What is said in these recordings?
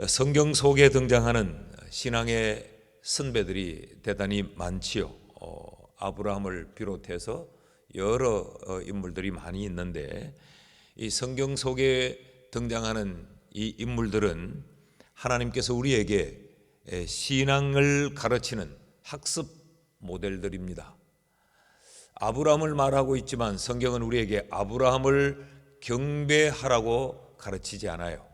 성경 속에 등장하는 신앙의 선배들이 대단히 많지요. 아브라함을 비롯해서 여러 인물들이 많이 있는데, 이 성경 속에 등장하는 이 인물들은 하나님께서 우리에게 신앙을 가르치는 학습 모델들입니다. 아브라함을 말하고 있지만 성경은 우리에게 아브라함을 경배하라고 가르치지 않아요.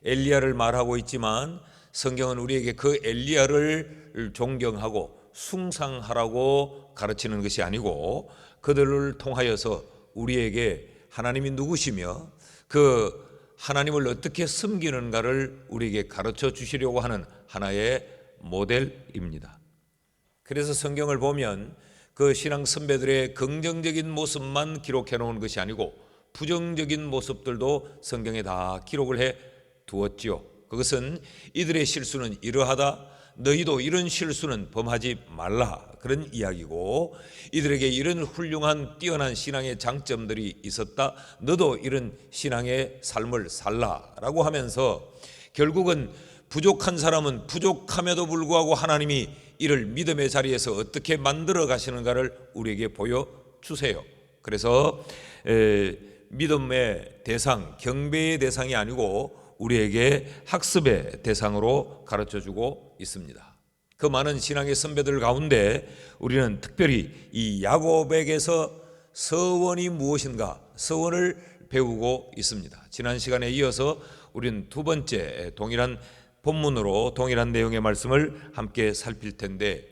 엘리야를 말하고 있지만 성경은 우리에게 그 엘리야를 존경하고 숭상하라고 가르치는 것이 아니고, 그들을 통하여서 우리에게 하나님이 누구시며 그 하나님을 어떻게 섬기는가를 우리에게 가르쳐 주시려고 하는 하나의 모델입니다. 그래서 성경을 보면 그 신앙 선배들의 긍정적인 모습만 기록해 놓은 것이 아니고 부정적인 모습들도 성경에 다 기록을 해 두었지요. 그것은 이들의 실수는 이러하다, 너희도 이런 실수는 범하지 말라, 그런 이야기고, 이들에게 이런 훌륭한 뛰어난 신앙의 장점들이 있었다, 너도 이런 신앙의 삶을 살라라고 하면서 결국은 부족한 사람은 부족함에도 불구하고 하나님이 이를 믿음의 자리에서 어떻게 만들어 가시는가를 우리에게 보여주세요. 그래서 믿음의 대상, 경배의 대상이 아니고 우리에게 학습의 대상으로 가르쳐주고 있습니다. 그 많은 신앙의 선배들 가운데 우리는 특별히 이 야곱에게서 서원이 무엇인가, 서원을 배우고 있습니다. 지난 시간에 이어서 우리는 두 번째 동일한 본문으로 동일한 내용의 말씀을 함께 살필 텐데,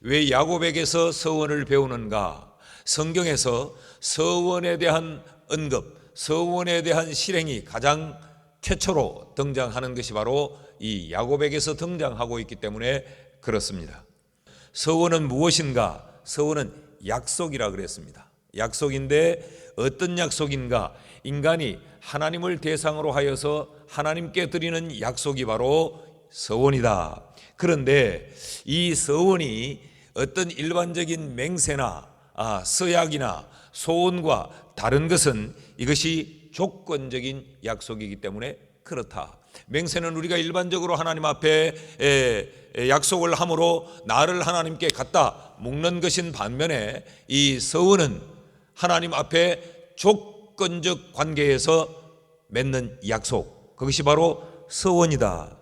왜 야곱에게서 서원을 배우는가? 성경에서 서원에 대한 언급, 서원에 대한 실행이 가장 최초로 등장하는 것이 바로 이 야곱에게서 등장하고 있기 때문에 그렇습니다. 서원은 무엇인가? 서원은 약속이라 그랬습니다. 약속인데 어떤 약속인가? 인간이 하나님을 대상으로 하여서 하나님께 드리는 약속이 바로 서원이다. 그런데 이 서원이 어떤 일반적인 맹세나 서약이나 소원과 다른 것은 이것이 조건적인 약속이기 때문에 그렇다. 맹세는 우리가 일반적으로 하나님 앞에 약속을 함으로 나를 하나님께 갖다 묻는 것인 반면에, 이 서원은 하나님 앞에 조건적 관계에서 맺는 약속, 그것이 바로 서원이다.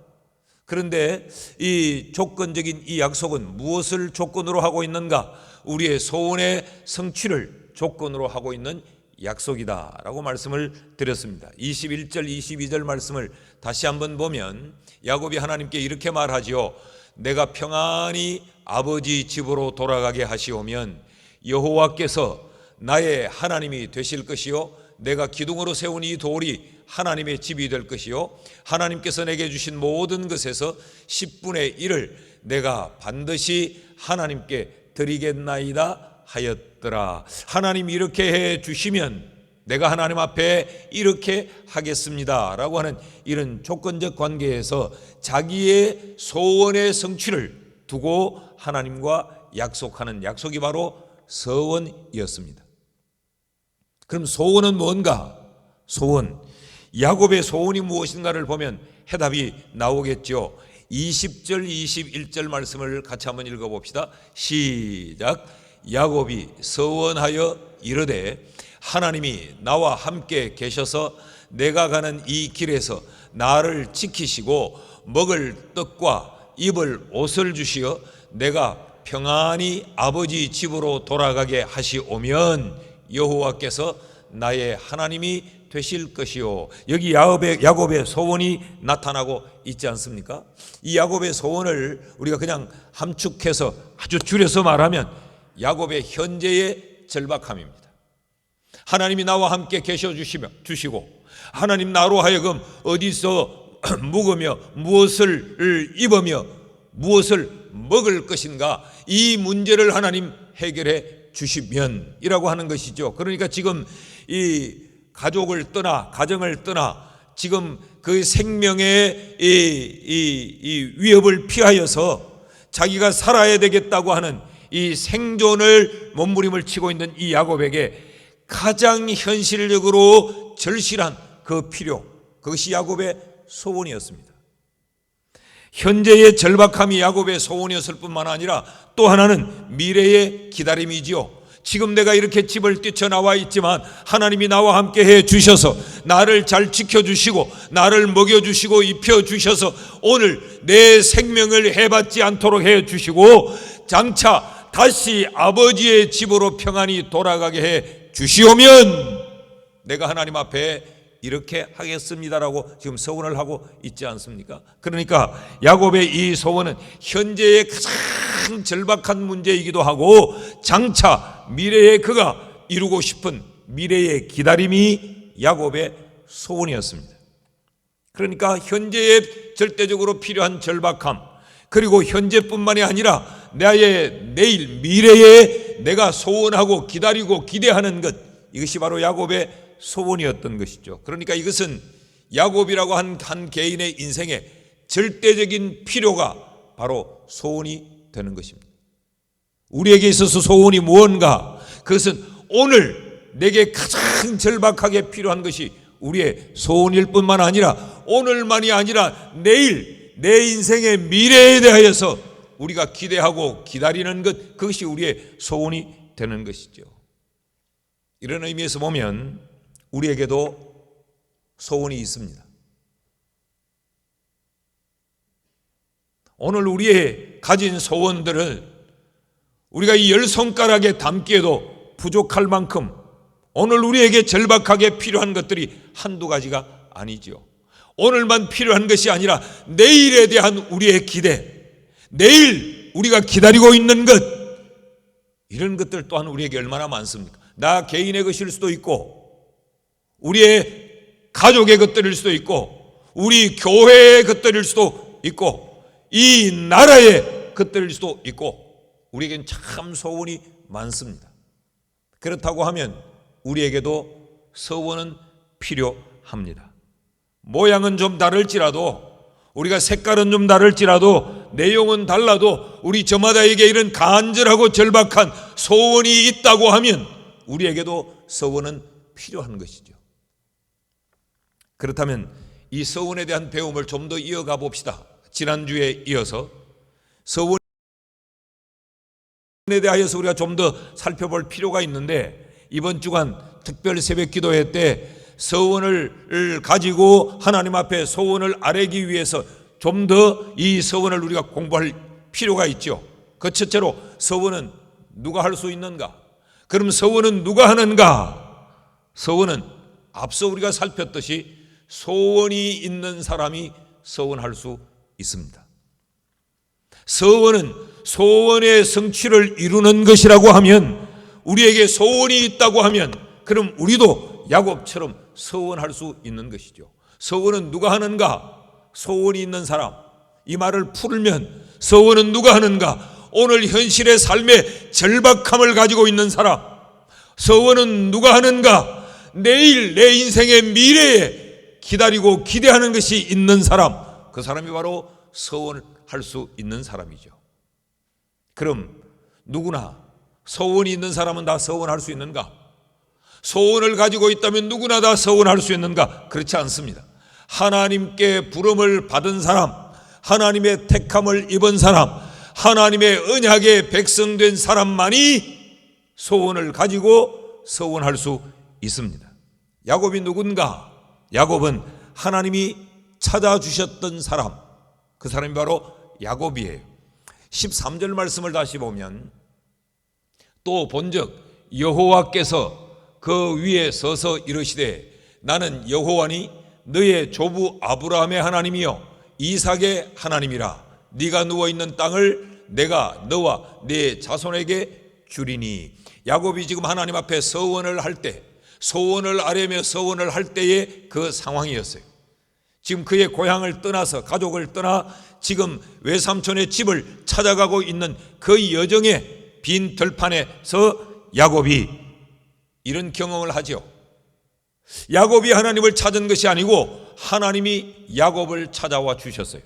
그런데 이 조건적인 이 약속은 무엇을 조건으로 하고 있는가? 우리의 소원의 성취를 조건으로 하고 있는 약속이다 라고 말씀을 드렸습니다. 21절 22절 말씀을 다시 한번 보면 야곱이 하나님께 이렇게 말하지요. 내가 평안히 아버지 집으로 돌아가게 하시오면 여호와께서 나의 하나님이 되실 것이요, 내가 기둥으로 세운 이 돌이 하나님의 집이 될 것이요, 하나님께서 내게 주신 모든 것에서 10분의 1을 내가 반드시 하나님께 드리겠나이다 하였더라. 하나님이 이렇게 해 주시면 내가 하나님 앞에 이렇게 하겠습니다 라고 하는 이런 조건적 관계에서 자기의 소원의 성취를 두고 하나님과 약속하는 약속이 바로 서원이었습니다. 그럼 소원은 뭔가? 소원, 야곱의 소원이 무엇인가를 보면 해답이 나오겠죠. 20절 21절 말씀을 같이 한번 읽어봅시다. 시작. 야곱이 서원하여 이르되 하나님이 나와 함께 계셔서 내가 가는 이 길에서 나를 지키시고 먹을 떡과 입을 옷을 주시어 내가 평안히 아버지 집으로 돌아가게 하시오면 여호와께서 나의 하나님이 되실 것이요. 여기 야곱의 소원이 나타나고 있지 않습니까? 이 야곱의 소원을 우리가 그냥 함축해서 아주 줄여서 말하면 야곱의 현재의 절박함입니다. 하나님이 나와 함께 계셔 주시고 하나님 나로 하여금 어디서 묵으며 무엇을 입으며 무엇을 먹을 것인가, 이 문제를 하나님 해결해 주시면이라고 하는 것이죠. 그러니까 지금 이 가족을 떠나 가정을 떠나 지금 그 생명의 이 위협을 피하여서 자기가 살아야 되겠다고 하는 이 생존을 몸부림을 치고 있는 이 야곱에게 가장 현실적으로 절실한 그 필요, 그것이 야곱의 소원이었습니다. 현재의 절박함이 야곱의 소원이었을 뿐만 아니라 또 하나는 미래의 기다림이지요. 지금 내가 이렇게 집을 뛰쳐나와 있지만 하나님이 나와 함께 해 주셔서 나를 잘 지켜주시고 나를 먹여주시고 입혀주셔서 오늘 내 생명을 해받지 않도록 해 주시고 장차 다시 아버지의 집으로 평안히 돌아가게 해 주시오면 내가 하나님 앞에 이렇게 하겠습니다라고 지금 서원을 하고 있지 않습니까? 그러니까 야곱의 이 소원은 현재의 가장 절박한 문제이기도 하고 장차 미래에 그가 이루고 싶은 미래의 기다림이 야곱의 소원이었습니다. 그러니까 현재에 절대적으로 필요한 절박함, 그리고 현재뿐만이 아니라 나의 내일 미래에 내가 소원하고 기다리고 기대하는 것, 이것이 바로 야곱의 소원이었던 것이죠. 그러니까 이것은 야곱이라고 한 개인의 인생에 절대적인 필요가 바로 소원이 되는 것입니다. 우리에게 있어서 소원이 무언가? 그것은 오늘 내게 가장 절박하게 필요한 것이 우리의 소원일 뿐만 아니라 오늘만이 아니라 내일 내 인생의 미래에 대하여서 우리가 기대하고 기다리는 것, 그것이 우리의 소원이 되는 것이죠. 이런 의미에서 보면 우리에게도 소원이 있습니다. 오늘 우리의 가진 소원들을 우리가 이 10손가락에 담기에도 부족할 만큼 오늘 우리에게 절박하게 필요한 것들이 한두 가지가 아니죠. 오늘만 필요한 것이 아니라 내일에 대한 우리의 기대, 내일 우리가 기다리고 있는 것, 이런 것들 또한 우리에게 얼마나 많습니까? 나 개인의 것일 수도 있고 우리의 가족의 것들일 수도 있고 우리 교회의 것들일 수도 있고 이 나라의 것들일 수도 있고 우리에겐 참 소원이 많습니다. 그렇다고 하면 우리에게도 소원은 필요합니다. 모양은 좀 다를지라도 우리가 색깔은 좀 다를지라도 내용은 달라도 우리 저마다에게 이런 간절하고 절박한 소원이 있다고 하면 우리에게도 소원은 필요한 것이죠. 그렇다면 이 소원에 대한 배움을 좀 더 이어가 봅시다. 지난주에 이어서 소원에 대하여서 우리가 좀 더 살펴볼 필요가 있는데 이번 주간 특별 새벽 기도회 때 소원을 가지고 하나님 앞에 소원을 아뢰기 위해서 좀 더 이 소원을 우리가 공부할 필요가 있죠. 그 첫째로 소원은 누가 할 수 있는가? 그럼 소원은 누가 하는가? 소원은 앞서 우리가 살폈듯이 소원이 있는 사람이 소원할 수 있습니다. 소원은 소원의 성취를 이루는 것이라고 하면 우리에게 소원이 있다고 하면 그럼 우리도 야곱처럼 소원할 수 있는 것이죠. 소원은 누가 하는가? 소원이 있는 사람. 이 말을 풀면 소원은 누가 하는가? 오늘 현실의 삶의 절박함을 가지고 있는 사람. 소원은 누가 하는가? 내일 내 인생의 미래에 기다리고 기대하는 것이 있는 사람, 그 사람이 바로 소원할 수 있는 사람이죠. 그럼 누구나 소원이 있는 사람은 다 소원할 수 있는가? 소원을 가지고 있다면 누구나 다 소원할 수 있는가? 그렇지 않습니다. 하나님께 부름을 받은 사람, 하나님의 택함을 입은 사람, 하나님의 언약의 백성된 사람만이 소원을 가지고 소원할 수 있습니다. 야곱이 누군가? 야곱은 하나님이 찾아주셨던 사람, 그 사람이 바로 야곱이에요. 13절 말씀을 다시 보면 또 본즉 여호와께서 그 위에 서서 이르시되 나는 여호와니 너의 조부 아브라함의 하나님이요 이삭의 하나님이라. 네가 누워있는 땅을 내가 너와 네 자손에게 주리니. 야곱이 지금 하나님 앞에 서원을 할 때, 소원을 아뢰며 서원을 할 때의 그 상황이었어요. 지금 그의 고향을 떠나서 가족을 떠나 지금 외삼촌의 집을 찾아가고 있는 그 여정의 빈 들판에서 야곱이 이런 경험을 하죠. 야곱이 하나님을 찾은 것이 아니고 하나님이 야곱을 찾아와 주셨어요.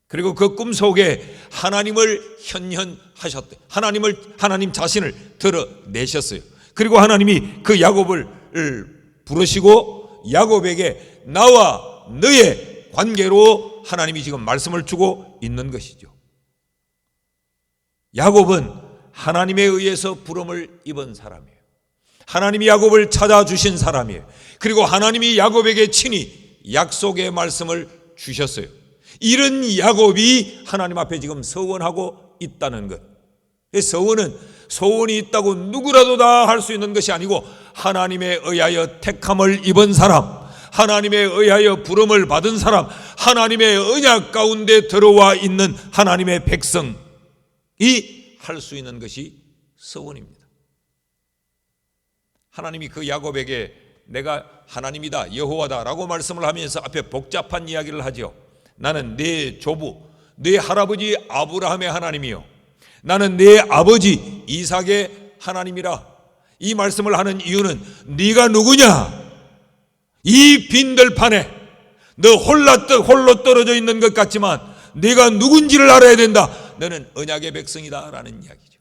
그리고 그 꿈속에 하나님을 현현하셨대. 하나님 자신을 드러내셨어요. 그리고 하나님이 그 야곱을 부르시고 야곱에게 나와 너의 관계로 하나님이 지금 말씀을 주고 있는 것이죠. 야곱은 하나님에 의해서 부름을 입은 사람이에요. 하나님이 야곱을 찾아주신 사람이에요. 그리고 하나님이 야곱에게 친히 약속의 말씀을 주셨어요. 이런 야곱이 하나님 앞에 지금 서원하고 있다는 것. 서원은 소원이 있다고 누구라도 다 할 수 있는 것이 아니고 하나님에 의하여 택함을 입은 사람, 하나님에 의하여 부름을 받은 사람, 하나님의 언약 가운데 들어와 있는 하나님의 백성이 할 수 있는 것이 서원입니다. 하나님이 그 야곱에게 내가 하나님이다, 여호와다 라고 말씀을 하면서 앞에 복잡한 이야기를 하죠. 나는 네 조부, 네 할아버지 아브라함의 하나님이요, 나는 네 아버지 이삭의 하나님이라. 이 말씀을 하는 이유는 네가 누구냐? 이 빈들판에 너 홀로 떨어져 있는 것 같지만 네가 누군지를 알아야 된다. 너는 언약의 백성이다 라는 이야기죠.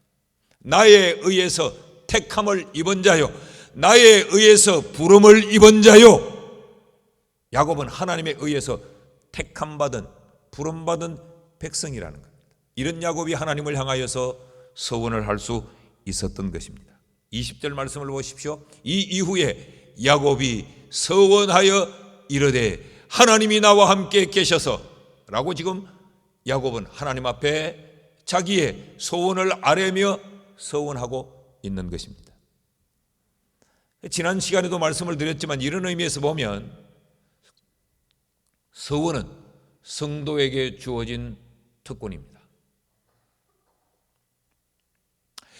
나에 의해서 택함을 입은 자요, 나에 의해서 부름을 입은 자요. 야곱은 하나님에 의해서 택함받은 부름받은 백성이라는 겁니다. 이런 야곱이 하나님을 향하여서 서원을 할 수 있었던 것입니다. 20절 말씀을 보십시오. 이 이후에 야곱이 서원하여 이르되 하나님이 나와 함께 계셔서 라고 지금 야곱은 하나님 앞에 자기의 소원을 아뢰며 서원하고 있는 것입니다. 지난 시간에도 말씀을 드렸지만 이런 의미에서 보면 서원은 성도에게 주어진 특권입니다.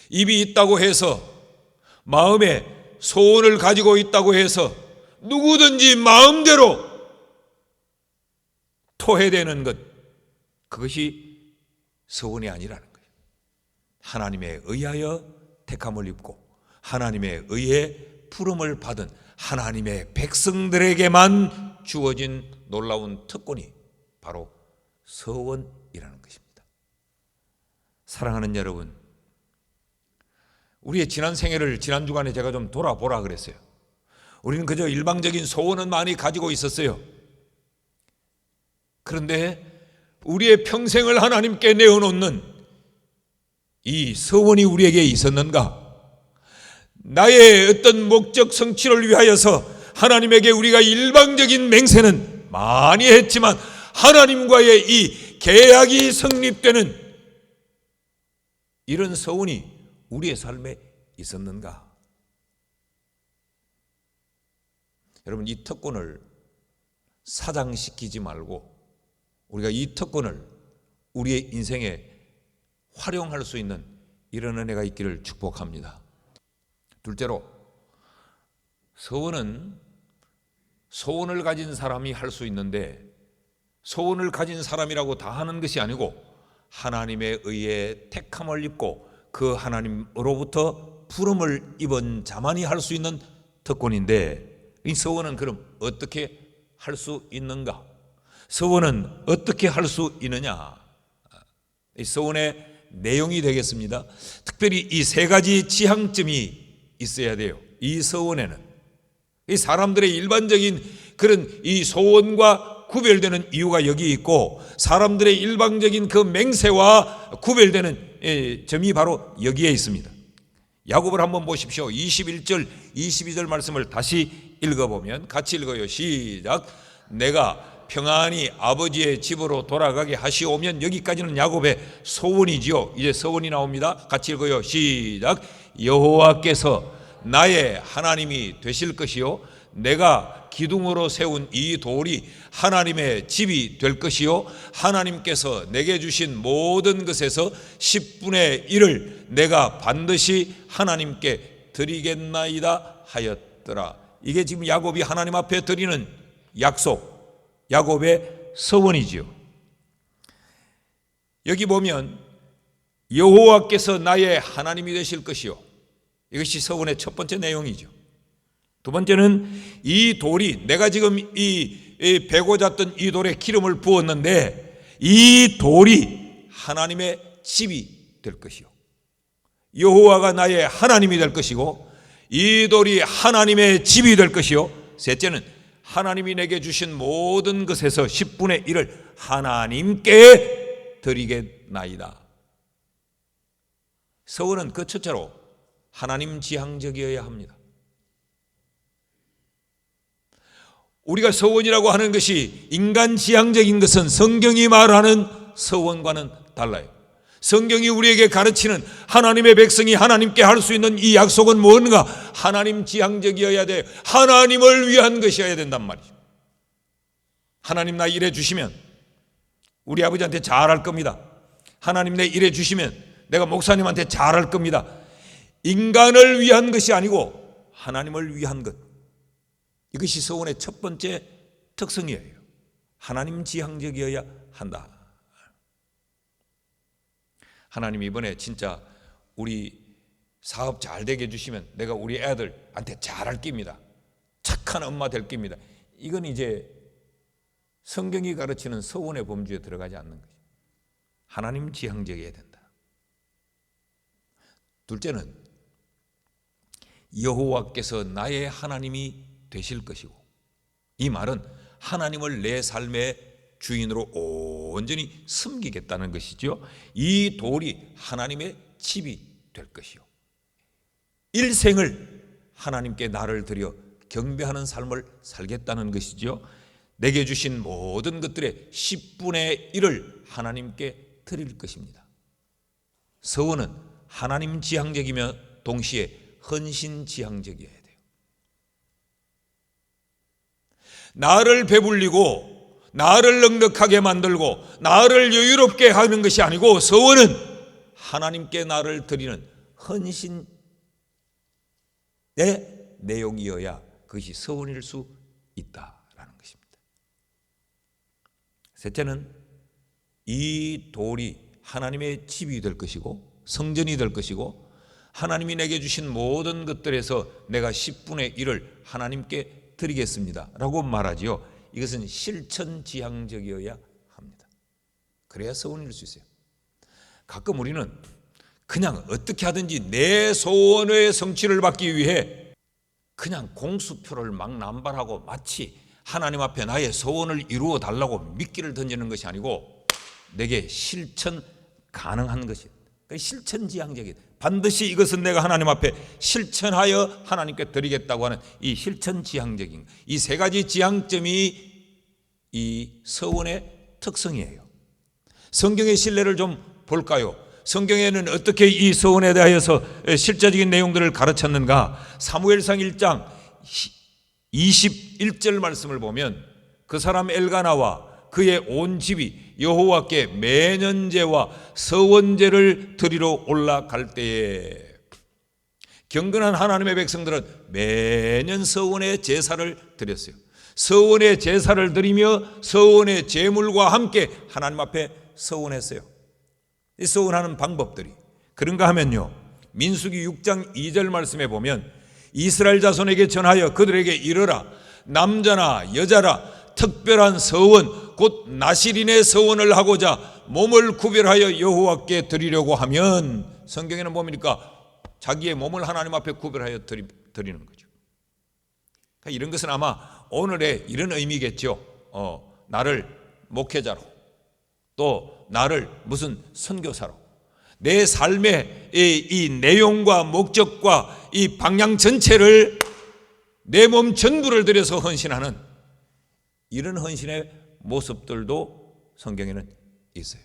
입이 있다고 해서, 마음에 소원을 가지고 있다고 해서 누구든지 마음대로 토해대는 것, 그것이 서원이 아니라는 거예요. 하나님에 의하여 택함을 입고 하나님에 의해 부름을 받은 하나님의 백성들에게만 주어진 놀라운 특권이 바로 서원이라는 것입니다. 사랑하는 여러분, 우리의 지난 생애를 지난 주간에 제가 좀 돌아보라 그랬어요. 우리는 그저 일방적인 소원은 많이 가지고 있었어요. 그런데 우리의 평생을 하나님께 내어놓는 이 서원이 우리에게 있었는가? 나의 어떤 목적 성취를 위하여서 하나님에게 우리가 일방적인 맹세는 많이 했지만 하나님과의 이 계약이 성립되는 이런 서원이 우리의 삶에 있었는가? 여러분, 이 특권을 사장시키지 말고 우리가 이 특권을 우리의 인생에 활용할 수 있는 이런 은혜가 있기를 축복합니다. 둘째로, 서원은 소원을 가진 사람이 할 수 있는데 소원을 가진 사람이라고 다 하는 것이 아니고 하나님에 의해 택함을 입고 그 하나님으로부터 부름을 입은 자만이 할 수 있는 특권인데, 이 서원은 그럼 어떻게 할 수 있는가? 서원은 어떻게 할 수 있느냐? 이 서원의 내용이 되겠습니다. 특별히 이 세 가지 지향점이 있어야 돼요. 이 서원에는 이 사람들의 일반적인 그런 이 소원과 구별되는 이유가 여기 있고, 사람들의 일방적인 그 맹세와 구별되는 점이 바로 여기에 있습니다. 야곱을 한번 보십시오. 21절 22절 말씀을 다시 읽어보면, 같이 읽어요. 시작. 내가 평안히 아버지의 집으로 돌아가게 하시오면, 여기까지는 야곱의 소원이지요. 이제 서원이 나옵니다. 같이 읽어요. 시작. 여호와께서 나의 하나님이 되실 것이요, 내가 기둥으로 세운 이 돌이 하나님의 집이 될 것이요, 하나님께서 내게 주신 모든 것에서 10분의 1을 내가 반드시 하나님께 드리겠나이다 하였더라. 이게 지금 야곱이 하나님 앞에 드리는 약속, 야곱의 서원이지요. 여기 보면 여호와께서 나의 하나님이 되실 것이요, 이것이 서원의 첫 번째 내용이죠. 두 번째는 이 돌이, 내가 지금 이 베고 잤던 이 돌에 기름을 부었는데 이 돌이 하나님의 집이 될 것이요, 여호와가 나의 하나님이 될 것이고 이 돌이 하나님의 집이 될 것이요, 셋째는 하나님이 내게 주신 모든 것에서 10분의 1을 하나님께 드리겠나이다. 서원은 그 첫째로 하나님 지향적이어야 합니다. 우리가 서원이라고 하는 것이 인간 지향적인 것은 성경이 말하는 서원과는 달라요. 성경이 우리에게 가르치는 하나님의 백성이 하나님께 할 수 있는 이 약속은 뭔가? 하나님 지향적이어야 돼요. 하나님을 위한 것이어야 된단 말이죠. 하나님 나 일해 주시면 우리 아버지한테 잘할 겁니다. 하나님 내 일해 주시면 내가 목사님한테 잘할 겁니다. 인간을 위한 것이 아니고 하나님을 위한 것. 이것이 서원의 첫 번째 특성이에요. 하나님 지향적이어야 한다. 하나님 이번에 진짜 우리 사업 잘 되게 해주시면 내가 우리 애들한테 잘할 겁니다. 착한 엄마 될 겁니다. 이건 이제 성경이 가르치는 서원의 범주에 들어가지 않는 거죠. 하나님 지향적이어야 된다. 둘째는 여호와께서 나의 하나님이 되실 것이고, 이 말은 하나님을 내 삶의 주인으로 온전히 섬기겠다는 것이죠. 이 돌이 하나님의 집이 될 것이요, 일생을 하나님께 나를 드려 경배하는 삶을 살겠다는 것이죠. 내게 주신 모든 것들의 10분의 1을 하나님께 드릴 것입니다. 서원은 하나님 지향적이며 동시에 헌신 지향적이어야 돼요. 나를 배불리고 나를 넉넉하게 만들고 나를 여유롭게 하는 것이 아니고, 서원은 하나님께 나를 드리는 헌신의 내용이어야 그것이 서원일 수 있다라는 것입니다. 셋째는 이 돌이 하나님의 집이 될 것이고 성전이 될 것이고, 하나님이 내게 주신 모든 것들에서 내가 10분의 1을 하나님께 드리겠습니다 라고 말하지요. 이것은 실천지향적이어야 합니다. 그래야 서원일 수 있어요. 가끔 우리는 그냥 어떻게 하든지 내 소원의 성취를 받기 위해 그냥 공수표를 막 남발하고 마치 하나님 앞에 나의 소원을 이루어 달라고 미끼를 던지는 것이 아니고 내게 실천 가능한 것이에요. 실천지향적이에요. 반드시 이것은 내가 하나님 앞에 실천하여 하나님께 드리겠다고 하는 이 실천지향적인 이 세 가지 지향점이 이 서원의 특성이에요. 성경의 신뢰를 좀 볼까요? 성경에는 어떻게 이 서원에 대하여서 실제적인 내용들을 가르쳤는가? 사무엘상 1장 21절 말씀을 보면 그 사람 엘가나와 그의 온 집이 여호와께 매년제와 서원제를 드리러 올라갈 때에, 경건한 하나님의 백성들은 매년 서원의 제사를 드렸어요. 서원의 제사를 드리며 서원의 제물과 함께 하나님 앞에 서원했어요. 이 서원하는 방법들이 그런가 하면요, 민수기 6장 2절 말씀에 보면 이스라엘 자손에게 전하여 그들에게 이르라, 남자나 여자라 특별한 서원 곧 나실인의 서원을 하고자 몸을 구별하여 여호와께 드리려고 하면, 성경에는 뭡니까? 자기의 몸을 하나님 앞에 구별하여 드리는 거죠. 그러니까 이런 것은 아마 오늘의 이런 의미겠죠. 나를 목회자로, 또 나를 무슨 선교사로, 내 삶의 이 내용과 목적과 이 방향 전체를, 내 몸 전부를 들여서 헌신하는 이런 헌신의 모습들도 성경에는 있어요.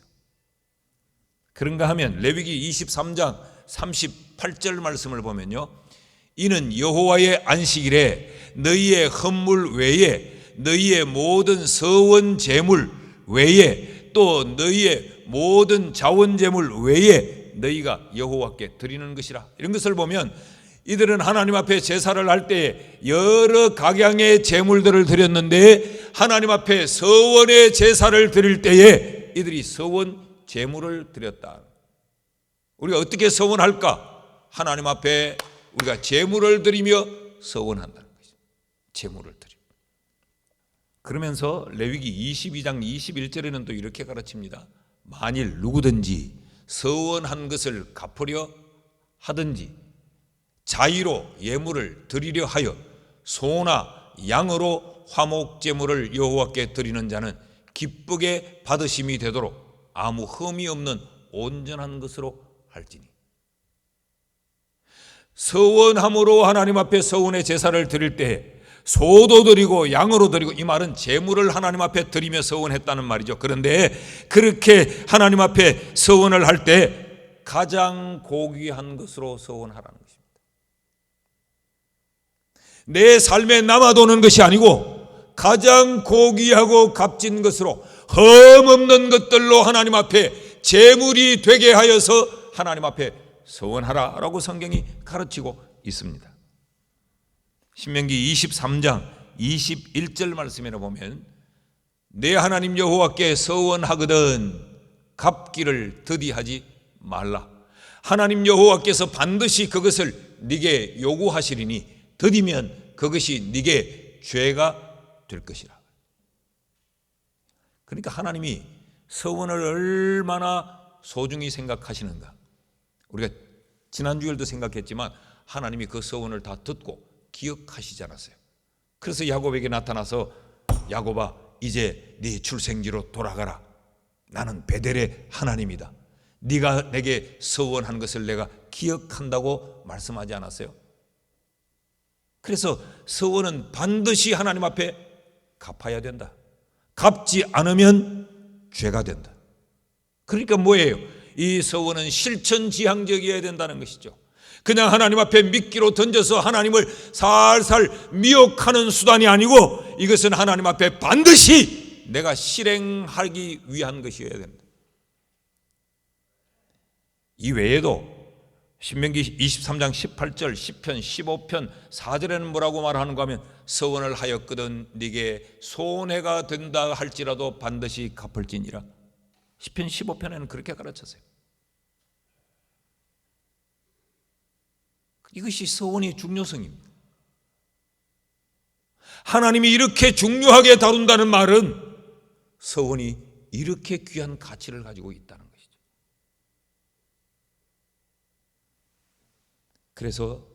그런가 하면 레위기 23장 38절 말씀을 보면요, 이는 여호와의 안식일에 너희의 헌물 외에 너희의 모든 서원 제물 외에 또 너희의 모든 자원 제물 외에 너희가 여호와께 드리는 것이라. 이런 것을 보면 이들은 하나님 앞에 제사를 할 때에 여러 각양의 제물들을 드렸는데, 하나님 앞에 서원의 제사를 드릴 때에 이들이 서원 제물을 드렸다. 우리가 어떻게 서원할까? 하나님 앞에 우리가 제물을 드리며 서원한다는 거죠. 제물을 드리고. 그러면서 레위기 22장 21절에는 또 이렇게 가르칩니다. 만일 누구든지 서원한 것을 갚으려 하든지 자의로 예물을 드리려 하여 소나 양으로 화목 제물을 여호와께 드리는 자는 기쁘게 받으심이 되도록 아무 흠이 없는 온전한 것으로 할지니. 서원함으로 하나님 앞에 서원의 제사를 드릴 때 소도 드리고 양으로 드리고, 이 말은 제물을 하나님 앞에 드리며 서원했다는 말이죠. 그런데 그렇게 하나님 앞에 서원을 할 때 가장 고귀한 것으로 서원하라는 것입니다. 내 삶에 남아도는 것이 아니고 가장 고귀하고 값진 것으로 흠없는 것들로 하나님 앞에 제물이 되게 하여서 하나님 앞에 서원하라라고 성경이 가르치고 있습니다. 신명기 23장 21절 말씀에 보면 내 하나님 여호와께 서원하거든 갚기를 더디하지 말라. 하나님 여호와께서 반드시 그것을 네게 요구하시리니 더디면 그것이 네게 죄가 될 것이라. 그러니까 하나님이 서원을 얼마나 소중히 생각하시는가. 우리가 지난 주일도 생각했지만 하나님이 그 서원을 다 듣고 기억하시지 않았어요. 그래서 야곱에게 나타나서 야곱아 이제 네 출생지로 돌아가라. 나는 베델의 하나님이다. 네가 내게 서원한 것을 내가 기억한다고 말씀하지 않았어요? 그래서 서원은 반드시 하나님 앞에 갚아야 된다. 갚지 않으면 죄가 된다. 그러니까 뭐예요? 이 서원은 실천지향적이어야 된다는 것이죠. 그냥 하나님 앞에 미끼로 던져서 하나님을 살살 미혹하는 수단이 아니고 이것은 하나님 앞에 반드시 내가 실행하기 위한 것이어야 된다. 이 외에도 신명기 23장 18절, 시편 15편 4절에는 뭐라고 말하는가 하면 서원을 하였거든 네게 손해가 된다 할지라도 반드시 갚을지니라. 시편 15편에는 그렇게 가르쳤어요. 이것이 서원의 중요성입니다. 하나님이 이렇게 중요하게 다룬다는 말은 서원이 이렇게 귀한 가치를 가지고 있다는 것이죠. 그래서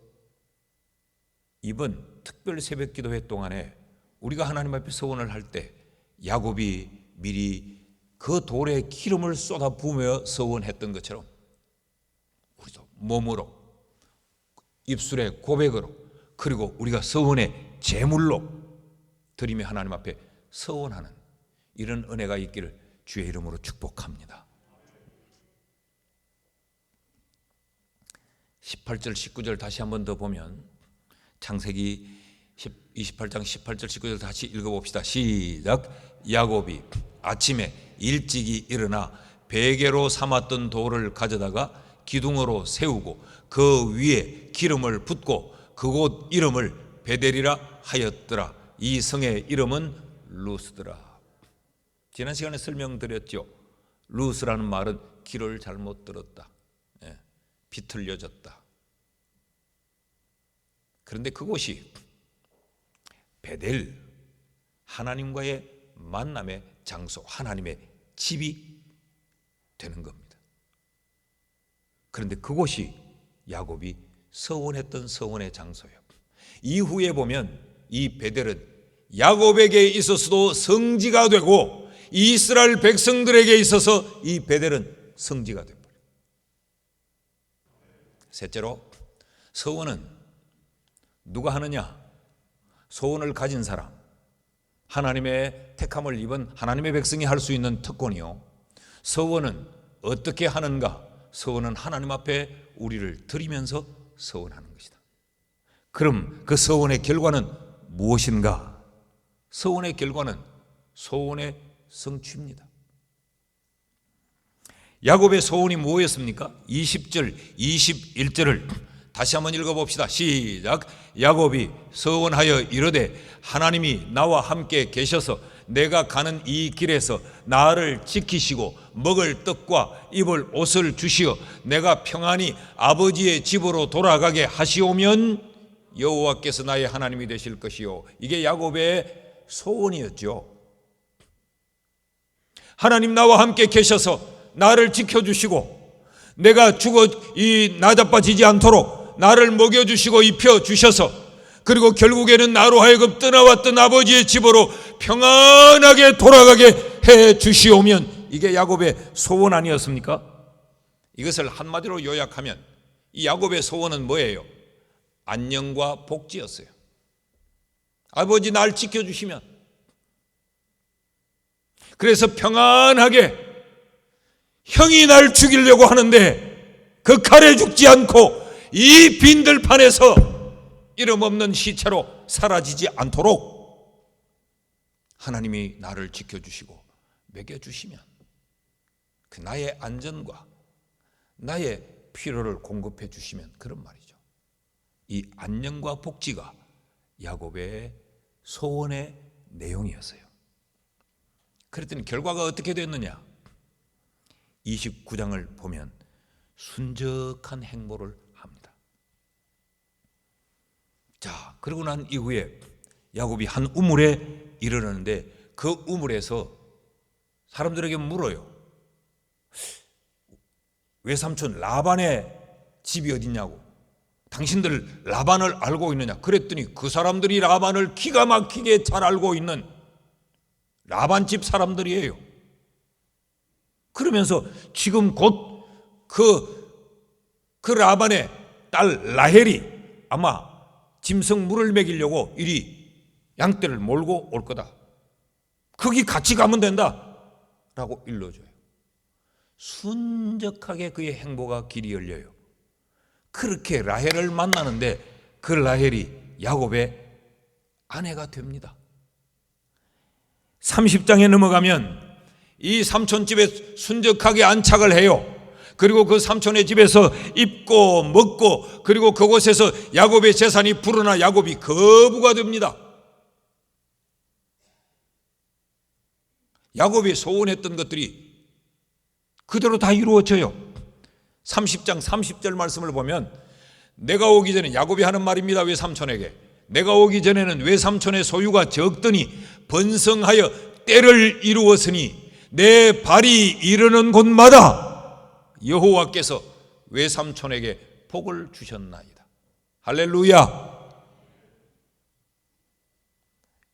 이번 특별 새벽 기도회 동안에 우리가 하나님 앞에 서원을 할 때 야곱이 미리 그 돌에 기름을 쏟아 부으며 서원했던 것처럼 우리도 몸으로, 입술의 고백으로, 그리고 우리가 서원의 제물로 드리며 하나님 앞에 서원하는 이런 은혜가 있기를 주의 이름으로 축복합니다. 18절 19절 다시 한 번 더 보면 창세기 28장 18절 19절 다시 읽어봅시다. 시작. 야곱이 아침에 일찍이 일어나 베개로 삼았던 돌을 가져다가 기둥으로 세우고 그 위에 기름을 붓고 그곳 이름을 베델이라 하였더라. 이 성의 이름은 루스더라. 지난 시간에 설명드렸죠. 루스라는 말은 길을 잘못 들었다, 비틀려졌다. 그런데 그곳이 베델, 하나님과의 만남의 장소, 하나님의 집이 되는 겁니다. 그런데 그곳이 야곱이 서원했던 서원의 장소예요. 이후에 보면 이 베델은 야곱에게 있어서도 성지가 되고 이스라엘 백성들에게 있어서 이 베델은 성지가 되어버려요. 셋째로 서원은 누가 하느냐? 소원을 가진 사람, 하나님의 택함을 입은 하나님의 백성이 할 수 있는 특권이요. 서원은 어떻게 하는가? 서원은 하나님 앞에 우리를 드리면서 서원하는 것이다. 그럼 그 서원의 결과는 무엇인가? 서원의 결과는 소원의 성취입니다. 야곱의 소원이 무엇이었습니까? 20절, 21절을 다시 한번 읽어봅시다. 시작. 야곱이 서원하여 이르되 하나님이 나와 함께 계셔서 내가 가는 이 길에서 나를 지키시고 먹을 떡과 입을 옷을 주시어 내가 평안히 아버지의 집으로 돌아가게 하시오면 여호와께서 나의 하나님이 되실 것이요. 이게 야곱의 소원이었죠. 하나님 나와 함께 계셔서 나를 지켜주시고 내가 죽어 나자빠지지 않도록 나를 먹여주시고 입혀주셔서 그리고 결국에는 나로 하여금 떠나왔던 아버지의 집으로 평안하게 돌아가게 해 주시오면, 이게 야곱의 소원 아니었습니까? 이것을 한마디로 요약하면 이 야곱의 소원은 뭐예요? 안녕과 복지였어요. 아버지 날 지켜주시면, 그래서 평안하게, 형이 날 죽이려고 하는데 그 칼에 죽지 않고 이 빈들판에서 이름 없는 시체로 사라지지 않도록 하나님이 나를 지켜주시고 먹여주시면, 그 나의 안전과 나의 필요를 공급해 주시면, 그런 말이죠. 이 안녕과 복지가 야곱의 소원의 내용이었어요. 그랬더니 결과가 어떻게 됐느냐? 29장을 보면 순적한 행보를 합니다. 자, 그러고 난 이후에 야곱이 한 우물에 이르렀는데 그 우물에서 사람들에게 물어요. 외삼촌 라반의 집이 어디냐고. 당신들 라반을 알고 있느냐? 그랬더니 그 사람들이 라반을 기가 막히게 잘 알고 있는 라반 집 사람들이에요. 그러면서 지금 곧 그 라반의 딸 라헬이 아마 짐승 물을 먹이려고 이리 양떼를 몰고 올 거다. 거기 같이 가면 된다 라고 일러줘요. 순적하게 그의 행보가 길이 열려요. 그렇게 라헬을 만나는데 그 라헬이 야곱의 아내가 됩니다. 30장에 넘어가면 이 삼촌집에 순적하게 안착을 해요. 그리고 그 삼촌의 집에서 입고 먹고, 그리고 그곳에서 야곱의 재산이 불어나 야곱이 거부가 됩니다. 야곱이 소원했던 것들이 그대로 다 이루어져요. 30장 30절 말씀을 보면, 내가 오기 전에, 야곱이 하는 말입니다. 외삼촌에게, 내가 오기 전에는 외삼촌의 소유가 적더니 번성하여 때를 이루었으니 내 발이 이르는 곳마다 여호와께서 외삼촌에게 복을 주셨나이다. 할렐루야.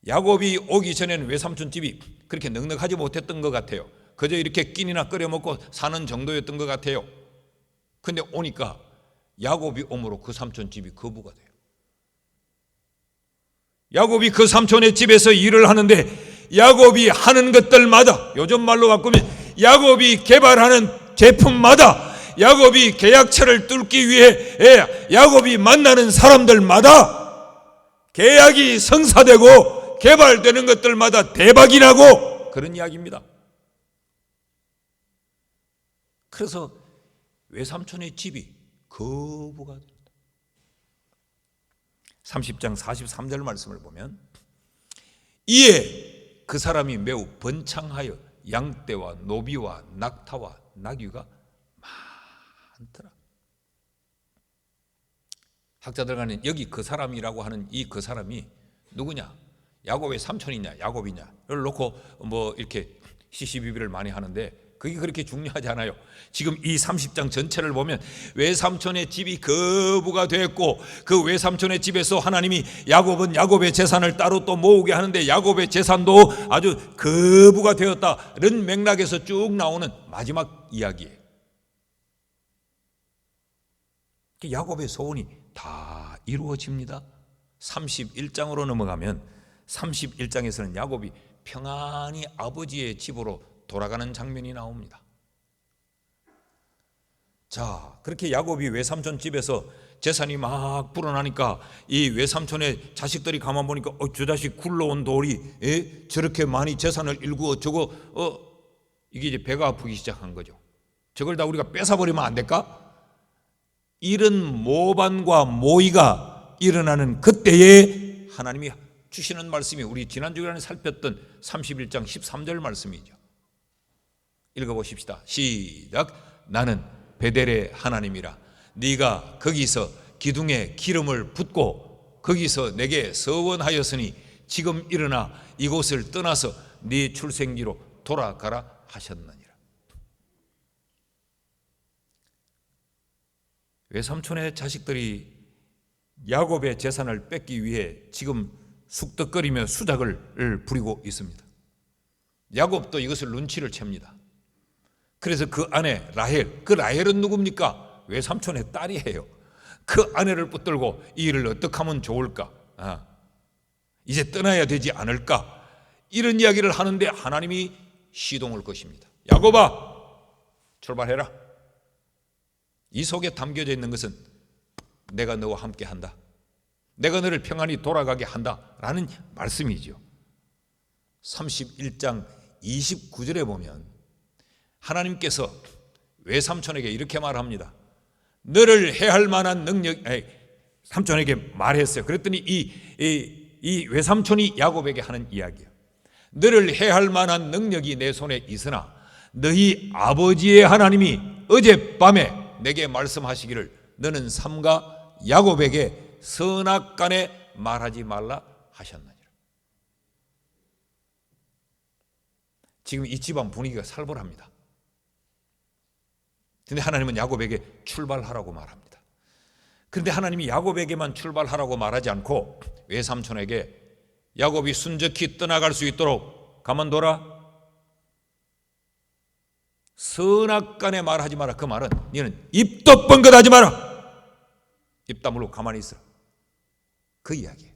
야곱이 오기 전에는 외삼촌 집이 그렇게 넉넉하지 못했던 것 같아요. 그저 이렇게 끼니나 끓여 먹고 사는 정도였던 것 같아요. 근데 오니까 야곱이 오므로 그 삼촌 집이 거부가 돼요. 야곱이 그 삼촌의 집에서 일을 하는데 야곱이 하는 것들마다, 요즘 말로 바꾸면 야곱이 개발하는 제품마다, 야곱이 계약처를 뚫기 위해 야곱이 만나는 사람들마다 계약이 성사되고 개발되는 것들마다 대박이 나고, 그런 이야기입니다. 그래서 외삼촌의 집이 거부가 됩니다. 30장 43절 말씀을 보면, 이에 그 사람이 매우 번창하여 양떼와 노비와 낙타와 나귀가 많더라. 학자들 간에 여기 그 사람이라고 하는 이 그 사람이 누구냐? 야곱의 삼촌이냐 야곱이냐 를 놓고 뭐 이렇게 시시비비를 많이 하는데 그게 그렇게 중요하지 않아요. 지금 이 30장 전체를 보면 외삼촌의 집이 거부가 됐고, 그 외삼촌의 집에서 하나님이 야곱은 야곱의 재산을 따로 또 모으게 하는데 야곱의 재산도 아주 거부가 되었다, 이런 맥락에서 쭉 나오는 마지막 이야기예요. 야곱의 소원이 다 이루어집니다. 31장으로 넘어가면 31장에서는 야곱이 평안히 아버지의 집으로 돌아가는 장면이 나옵니다. 자, 그렇게 야곱이 외삼촌 집에서 재산이 막 불어나니까 이 외삼촌의 자식들이 가만 보니까 저 자식 굴러온 돌이 저렇게 많이 재산을 일구어 저거 이게 이제 배가 아프기 시작한 거죠. 저걸 다 우리가 뺏어버리면 안 될까? 이런 모반과 모의가 일어나는 그때에 하나님이 주시는 말씀이 우리 지난 주간에 살폈던 31장 13절 말씀이죠. 읽어보십시다. 시작. 나는 베델의 하나님이라. 네가 거기서 기둥에 기름을 붓고 거기서 내게 서원하였으니 지금 일어나 이곳을 떠나서 네 출생지로 돌아가라 하셨느니라. 외삼촌의 자식들이 야곱의 재산을 뺏기 위해 지금 숙덕거리며 수작을 부리고 있습니다. 야곱도 이것을 눈치를 챕니다. 그래서 그 아내 라헬, 그 라헬은 누굽니까? 외삼촌의 딸이에요. 그 아내를 붙들고 이 일을 어떻게 하면 좋을까? 이제 떠나야 되지 않을까? 이런 이야기를 하는데 하나님이 시동을 거십니다. 야곱아, 출발해라. 이 속에 담겨져 있는 것은 내가 너와 함께 한다. 내가 너를 평안히 돌아가게 한다라는 말씀이죠. 31장 29절에 보면 하나님께서 외삼촌에게 이렇게 말합니다. 너를 해할 만한 능력, 삼촌에게 말했어요. 그랬더니 이 외삼촌이 야곱에게 하는 이야기예요. 너를 해할 만한 능력이 내 손에 있으나 너희 아버지의 하나님이 어젯밤에 내게 말씀하시기를 너는 삼가 야곱에게 선악간에 말하지 말라 하셨느니라. 지금 이 집안 분위기가 살벌합니다. 근데 하나님은 야곱에게 출발하라고 말합니다. 그런데 하나님이 야곱에게만 출발하라고 말하지 않고 외삼촌에게 야곱이 순적히 떠나갈 수 있도록 가만둬라. 선악간에 말하지 마라. 그 말은 너는 입도 뻥긋하지 마라. 입 다물고 가만히 있어라. 그 이야기예요.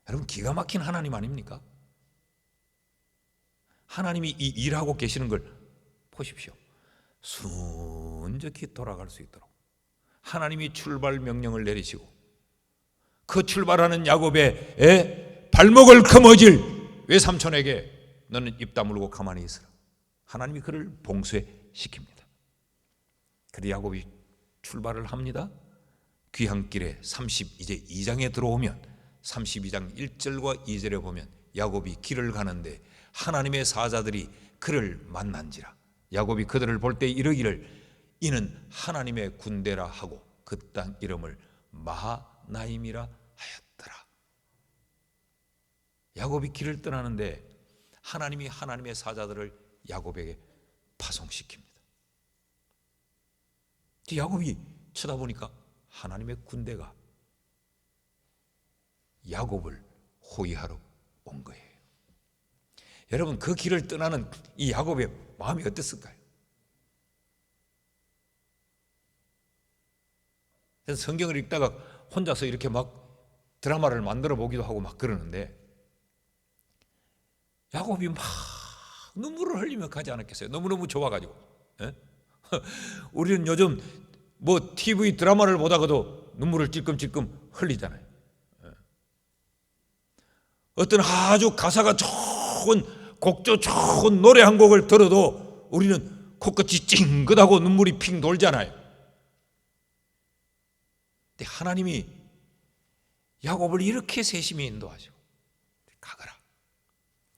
여러분, 기가 막힌 하나님 아닙니까? 하나님이 이 일하고 계시는 걸 보십시오. 순적히 돌아갈 수 있도록 하나님이 출발 명령을 내리시고 그 출발하는 야곱의 발목을 거머쥘 외삼촌에게 너는 입 다물고 가만히 있으라. 하나님이 그를 봉쇄시킵니다. 그래서 야곱이 출발을 합니다. 귀향길에 이제 2장에 들어오면 32장 1절과 2절에 보면 야곱이 길을 가는데 하나님의 사자들이 그를 만난지라. 야곱이 그들을 볼 때 이르기를 이는 하나님의 군대라 하고 그 땅 이름을 마하나임이라 하였더라. 야곱이 길을 떠나는데 하나님이 하나님의 사자들을 야곱에게 파송시킵니다. 야곱이 쳐다보니까 하나님의 군대가 야곱을 호위하러 온 거예요. 여러분, 그 길을 떠나는 이 야곱의 마음이 어땠을까요? 그래서 성경을 읽다가 혼자서 이렇게 막 드라마를 만들어 보기도 하고 막 그러는데 야곱이 막 눈물을 흘리며 가지 않았겠어요? 너무너무 좋아가지고. 우리는 요즘 뭐 TV 드라마를 보다가도 눈물을 찔끔찔끔 흘리잖아요. 어떤 아주 가사가 좋은 곡조 좋은 노래 한 곡을 들어도 우리는 코끝이 찡긋하고 눈물이 핑 돌잖아요. 근데 하나님이 야곱을 이렇게 세심히 인도하시고 가거라.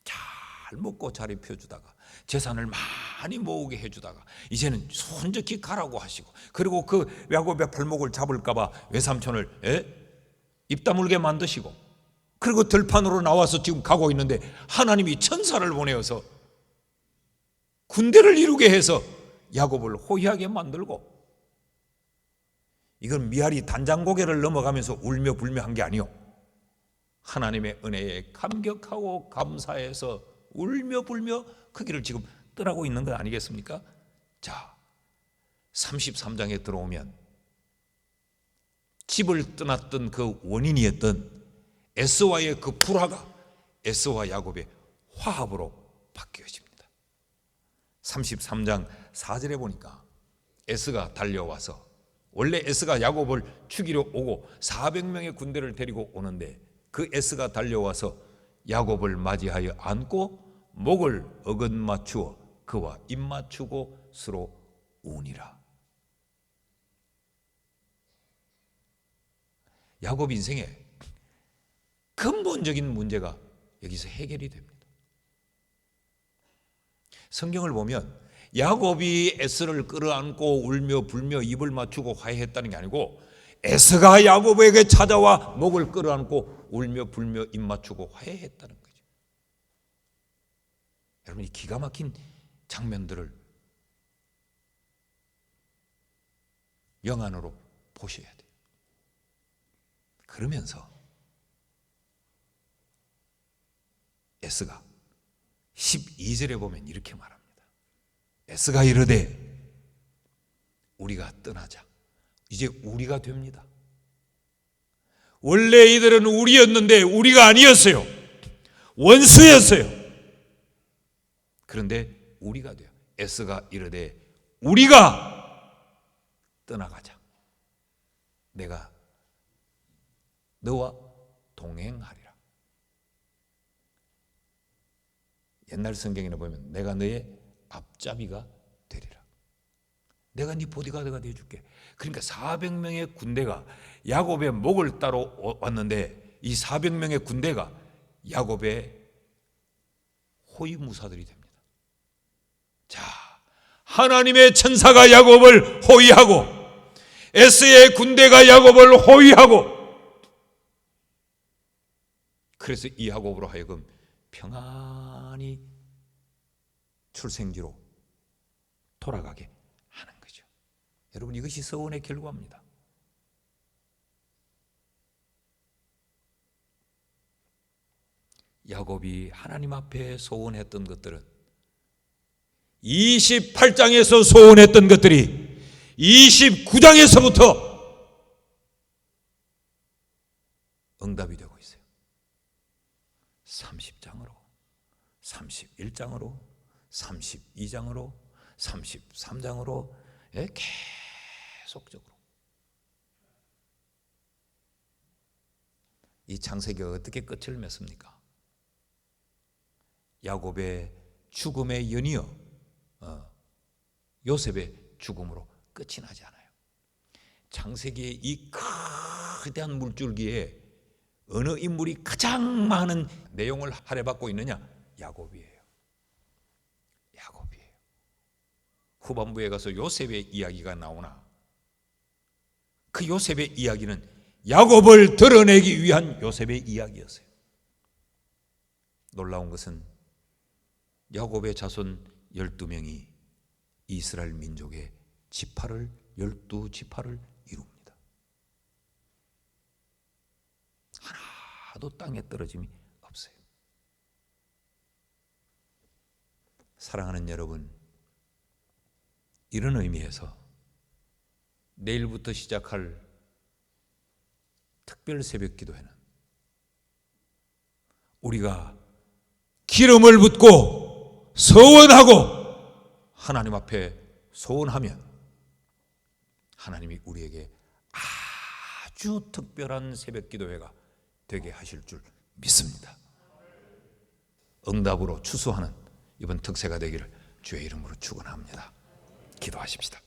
잘 먹고 잘 입혀주다가 재산을 많이 모으게 해주다가 이제는 손적히 가라고 하시고, 그리고 그 야곱의 발목을 잡을까봐 외삼촌을 입 다물게 만드시고, 그리고 들판으로 나와서 지금 가고 있는데 하나님이 천사를 보내어서 군대를 이루게 해서 야곱을 호위하게 만들고, 이건 미알이 단장고개를 넘어가면서 울며 불며 한 게 아니요, 하나님의 은혜에 감격하고 감사해서 울며 불며 그 길을 지금 떠나고 있는 것 아니겠습니까? 자, 33장에 들어오면 집을 떠났던 그 원인이었던 에서와의 그 불화가 에서와 야곱의 화합으로 바뀌어집니다. 33장 4절에 보니까 에서가 달려와서, 원래 에서가 야곱을 죽이러 오고 400명의 군대를 데리고 오는데 그 에서가 달려와서 야곱을 맞이하여 안고 목을 어긋맞추어 그와 입맞추고 서로 우니라. 야곱 인생에 근본적인 문제가 여기서 해결이 됩니다. 성경을 보면 야곱이 에서를 끌어안고 울며 불며 입을 맞추고 화해했다는 게 아니고 에서가 야곱에게 찾아와 목을 끌어안고 울며 불며 입 맞추고 화해했다는 거죠. 여러분, 이 기가 막힌 장면들을 영안으로 보셔야 돼요. 그러면서 에스가 12절에 보면 이렇게 말합니다. 에스가 이르되 우리가 떠나자. 이제 우리가 됩니다. 원래 이들은 우리였는데 우리가 아니었어요. 원수였어요. 그런데 우리가 돼요. 에스가 이르되 우리가 떠나가자. 내가 너와 동행하리라. 옛날 성경에는 보면 내가 너의 앞잡이가 되리라. 내가 네 보디가드가 되어줄게. 그러니까 400명의 군대가 야곱의 목을 따러 왔는데 이 400명의 군대가 야곱의 호위무사들이 됩니다. 자, 하나님의 천사가 야곱을 호위하고 에스의 군대가 야곱을 호위하고, 그래서 이 야곱으로 하여금 평안히 출생지로 돌아가게 하는 거죠. 여러분, 이것이 서원의 결과입니다. 야곱이 하나님 앞에 소원했던 것들은 28장에서 소원했던 것들이 29장에서부터 응답이 되고 있어요. 30장으로, 31장으로, 32장으로, 33장으로 계속적으로. 이 창세기가 어떻게 끝을 맺습니까? 야곱의 죽음에 연이어 요셉의 죽음으로 끝이 나지 않아요. 창세기의 이 거대한 물줄기에 어느 인물이 가장 많은 내용을 할애받고 있느냐? 야곱이에요. 야곱이에요. 후반부에 가서 요셉의 이야기가 나오나 그 요셉의 이야기는 야곱을 드러내기 위한 요셉의 이야기였어요. 놀라운 것은 야곱의 자손 12명이 이스라엘 민족의 지파를 12지파를 이룹니다. 하나도 땅에 떨어짐이 없어요. 사랑하는 여러분, 이런 의미에서 내일부터 시작할 특별 새벽 기도회는 우리가 기름을 붓고 서원하고 하나님 앞에 소원하면 하나님이 우리에게 아주 특별한 새벽 기도회가 되게 하실 줄 믿습니다. 응답으로 추수하는 이번 특세가 되기를 주의 이름으로 축원합니다. 기도하십시다.